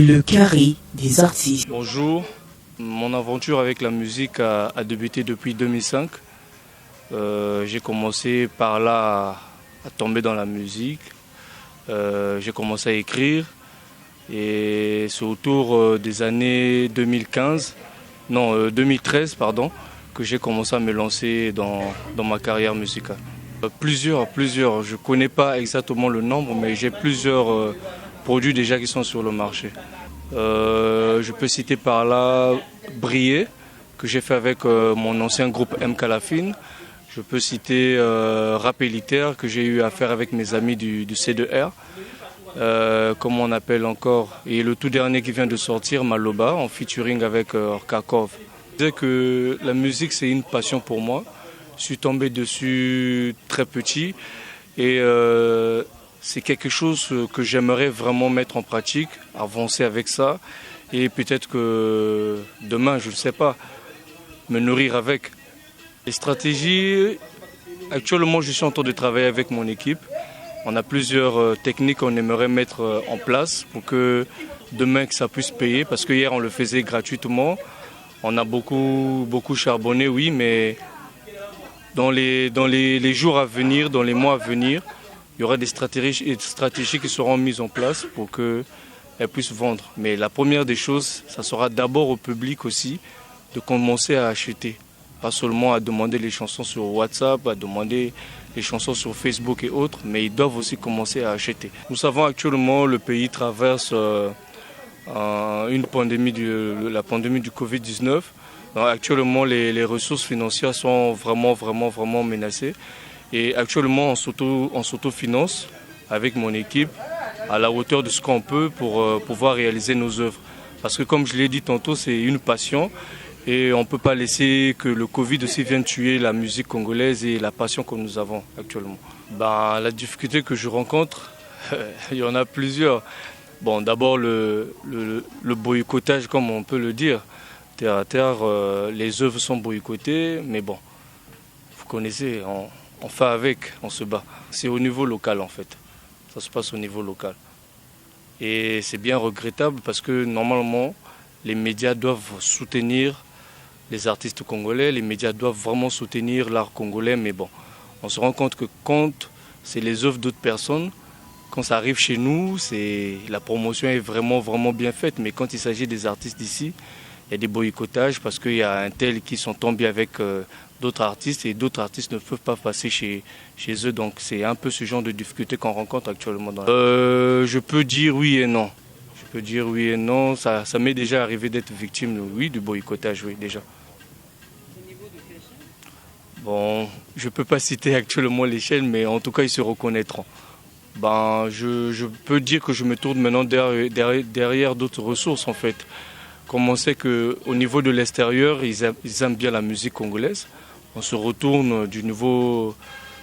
Le carré des artistes. Bonjour, mon aventure avec la musique a débuté depuis 2005. J'ai commencé par là à tomber dans la musique. J'ai commencé à écrire et c'est autour des années 2013 que j'ai commencé à me lancer dans ma carrière musicale. Plusieurs, je ne connais pas exactement le nombre, mais j'ai plusieurs produits déjà qui sont sur le marché. Je peux citer par là Briller, que j'ai fait avec mon ancien groupe M. Calafine. Je peux citer Rap Élitaire, que j'ai eu à faire avec mes amis du C2R. Comment on appelle encore. Et le tout dernier qui vient de sortir, Maloba, en featuring avec Orkakov. Je disais que la musique, c'est une passion pour moi. Je suis tombé dessus très petit et c'est quelque chose que j'aimerais vraiment mettre en pratique, avancer avec ça et peut-être que demain, je ne sais pas, me nourrir avec. Les stratégies, actuellement, je suis en train de travailler avec mon équipe. On a plusieurs techniques qu'on aimerait mettre en place pour que demain que ça puisse payer parce que hier on le faisait gratuitement. On a beaucoup charbonné, oui, mais dans les jours à venir, dans les mois à venir, il y aura des stratégies qui seront mises en place pour qu'elles puissent vendre. Mais la première des choses, ça sera d'abord au public aussi de commencer à acheter. Pas seulement à demander les chansons sur WhatsApp, à demander les chansons sur Facebook et autres, mais ils doivent aussi commencer à acheter. Nous savons actuellement le pays traverse la pandémie du Covid-19. Donc, actuellement, les ressources financières sont vraiment menacées. Et actuellement, on s'autofinance avec mon équipe à la hauteur de ce qu'on peut pour pouvoir réaliser nos œuvres. Parce que comme je l'ai dit tantôt, c'est une passion et on ne peut pas laisser que le Covid aussi vienne tuer la musique congolaise et la passion que nous avons actuellement. La difficulté que je rencontre, il y en a plusieurs. Bon, d'abord le boycottage, comme on peut le dire. Terre à terre, les œuvres sont boycottées, mais bon, vous connaissez, on fait avec, on se bat. C'est au niveau local en fait, ça se passe au niveau local. Et c'est bien regrettable parce que normalement, les médias doivent soutenir les artistes congolais, les médias doivent vraiment soutenir l'art congolais, mais bon, on se rend compte que quand c'est les œuvres d'autres personnes, quand ça arrive chez nous, la promotion est vraiment bien faite, mais quand il s'agit des artistes d'ici, il y a des boycottages parce qu'il y a un tel qui sont tombés avec d'autres artistes et d'autres artistes ne peuvent pas passer chez eux. Donc c'est un peu ce genre de difficulté qu'on rencontre actuellement. Je peux dire oui et non. Ça m'est déjà arrivé d'être victime, oui, du boycottage, oui, déjà. Bon, je ne peux pas citer actuellement l'échelle, mais en tout cas, ils se reconnaîtront. Je peux dire que je me tourne maintenant derrière d'autres ressources, en fait. Comme on sait qu'au niveau de l'extérieur, ils aiment bien la musique congolaise. On se retourne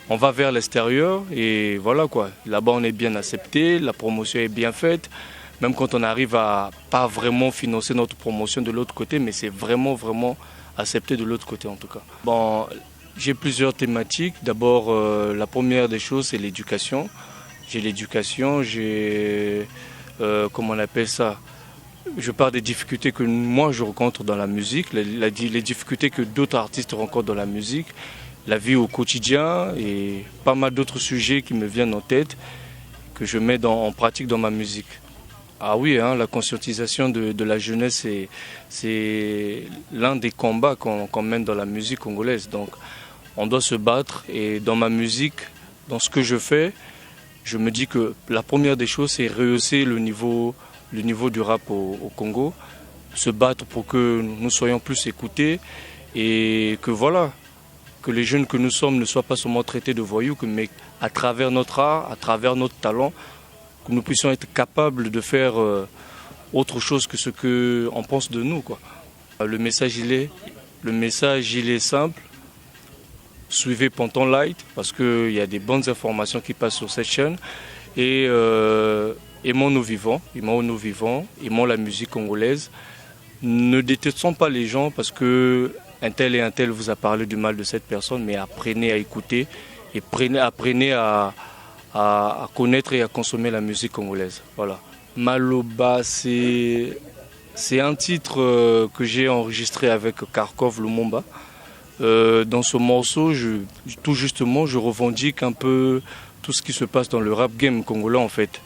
on va vers l'extérieur et voilà quoi. Là-bas, on est bien accepté, la promotion est bien faite. Même quand on arrive à pas vraiment financer notre promotion de l'autre côté, mais c'est vraiment accepté de l'autre côté en tout cas. Bon, j'ai plusieurs thématiques. D'abord, la première des choses, c'est l'éducation. J'ai l'éducation, comment on appelle ça ? Je parle des difficultés que moi je rencontre dans la musique, les difficultés que d'autres artistes rencontrent dans la musique, la vie au quotidien et pas mal d'autres sujets qui me viennent en tête que je mets en pratique dans ma musique. Ah oui, la conscientisation de la jeunesse, c'est l'un des combats qu'on mène dans la musique congolaise. Donc on doit se battre et dans ma musique, dans ce que je fais, je me dis que la première des choses, c'est rehausser le niveau du rap au Congo, se battre pour que nous soyons plus écoutés et que les jeunes que nous sommes ne soient pas seulement traités de voyous, mais à travers notre art, à travers notre talent, que nous puissions être capables de faire autre chose que ce qu'on pense de nous, quoi. Le message, il est simple. Suivez Ponton Light parce qu'il y a des bonnes informations qui passent sur cette chaîne. Et aimons nos vivants, aimons la musique congolaise. Ne détestons pas les gens parce que un tel et un tel vous a parlé du mal de cette personne, mais apprenez à écouter et apprenez à connaître et à consommer la musique congolaise. Voilà. Maloba, c'est un titre que j'ai enregistré avec Kharkov Lumumba. Dans ce morceau, tout justement, je revendique un peu tout ce qui se passe dans le rap game congolais en fait.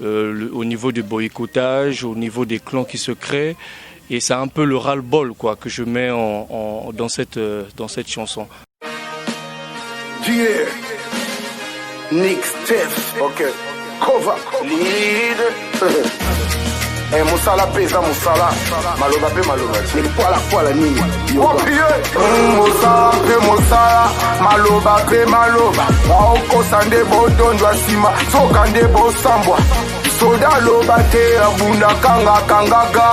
Au niveau du boycottage, au niveau des clans qui se créent. Et c'est un peu le ras-le-bol quoi, que je mets dans cette chanson. Yeah. Nick Steph, ok. Cover, lead. Musala pesa musala, maloba pe maloba. Ni poala nini. Musala pe musala, maloba pe maloba. Baoko sande bodondo asima, sokande bosambwa. Soda loba te abunda kanga ga.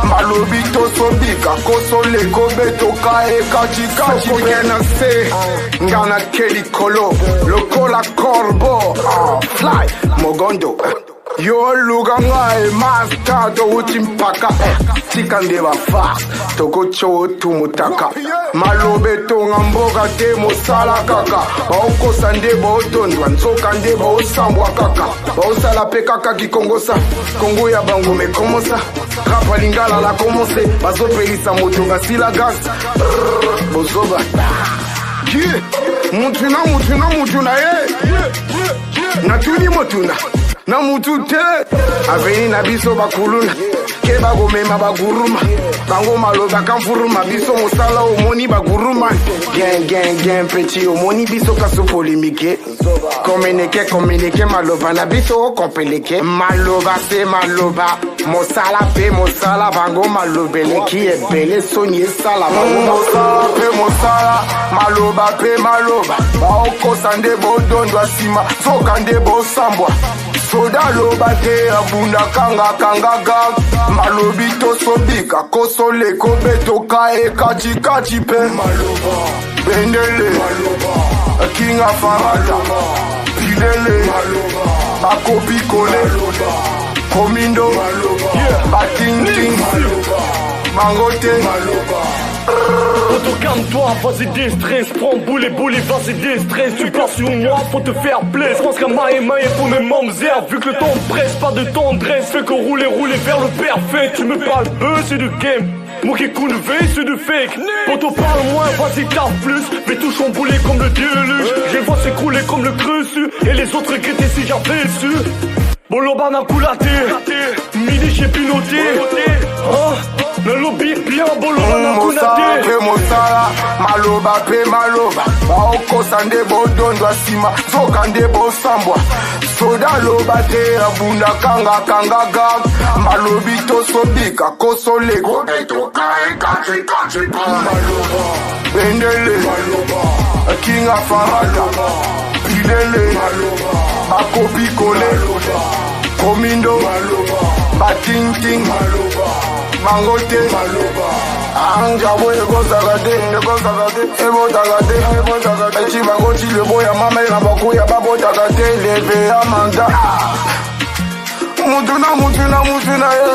Malobi to sobika, koso leko beto kae kachi Sokogena se, ngana keli kolo. Lokola corbo, fly, mogondo. Yo lugangae master do utimpaka tikande ba fast toko cho tumutaka malobe tonga mboga te mosala kaka baoko sande botondo nzoka nde bosambwa kaka bosala pe kaka kikongosa kongo ya bango me komosa rapa lingala la commencer bazopelisa moto basila gas bozoba mutu na ye natuni motuna na mutu te aveni na biso bakuluna ke bagomema baguruma bango maloba kamfuruma biso mosala omoni baguruma gen petit omoni biso kaso polémique komeneke maloba na biso okompeleke maloba se maloba mosala pe mosala bango malobeleki ebele soni esala mosala pe mosala maloba pe maloba baokosa nde bodondo asima soka nde bosambwa soda loba te abunda kanga ga malobi to sobika koso leko beto kae kachi pe maloba bendele maloba kinga farata pilele maloba bakopi kole komindo maloba bating maloba mangote maloba. Calme-toi, vas-y déstress, prends boule, vas-y déstress. Tu passes sur moi, faut te faire plaisir. Je pense qu'à maille pour mes mamzères. Vu que le temps presse, pas de tendresse. Fais que rouler vers le parfait. Tu me parles peu, c'est de game. Moi qui coule c'est de fake. Poto parle moins, vas-y tard plus. Mais tout chambouler comme le déluge. Je les vois s'écrouler comme le creusu. Et les autres regretter si j'avais su. Boloba n'a coulaté. Midi j'ai pinoté. Le lobby bien boloba na kunate pe mosala maloba pe maloba baoko sande bodondo asima soka nde bosambwa soda loba te abunda kanga ga malobi to sobika koso leko beto kae kachi maloba bendele maloba kinga farata pilele maloba bakopi kole komindo maloba bating maloba mangote maloba angabo egozagade ebotagade echibangoti leboya mama erabakoya babotagade leve amanda mutu na ye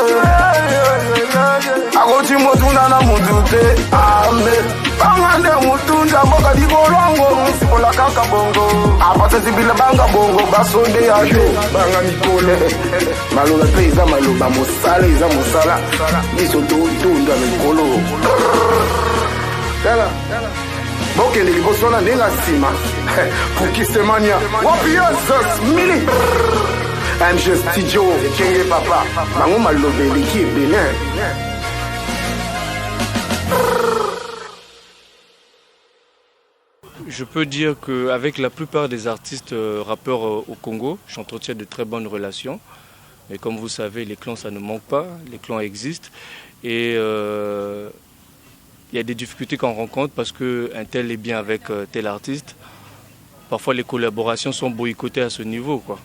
akoti motuna na mutu te ame bangande mutunza mboka dikolongo sipola kaka bongo apasa sibila banga bongo basonde yate banga mikole maloba pe eza maloba mosala biso totunda mikolo tala bokende liboso na ndenge nsima pukisemania wapi yesus mili MG Studio Kenge Papa bango malobeleki ebele. Je peux dire qu'avec la plupart des artistes rappeurs au Congo, j'entretiens de très bonnes relations. Mais comme vous savez, les clans, ça ne manque pas. Les clans existent. Et il y a des difficultés qu'on rencontre parce qu'un tel est bien avec tel artiste. Parfois, les collaborations sont boycottées à ce niveau, quoi.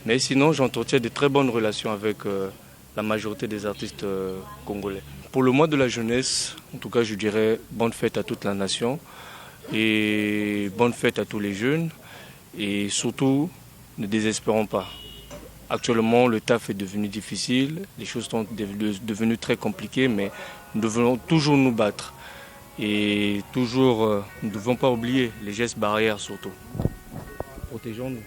Mais sinon, j'entretiens de très bonnes relations avec la majorité des artistes congolais. Pour le mois de la jeunesse, en tout cas, je dirais bonne fête à toute la nation et bonne fête à tous les jeunes. Et surtout, ne désespérons pas. Actuellement, le taf est devenu difficile, les choses sont devenues très compliquées, mais nous devons toujours nous battre. Et toujours, nous ne devons pas oublier les gestes barrières surtout. Protégeons-nous.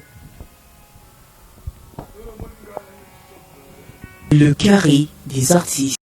Le carré des artistes.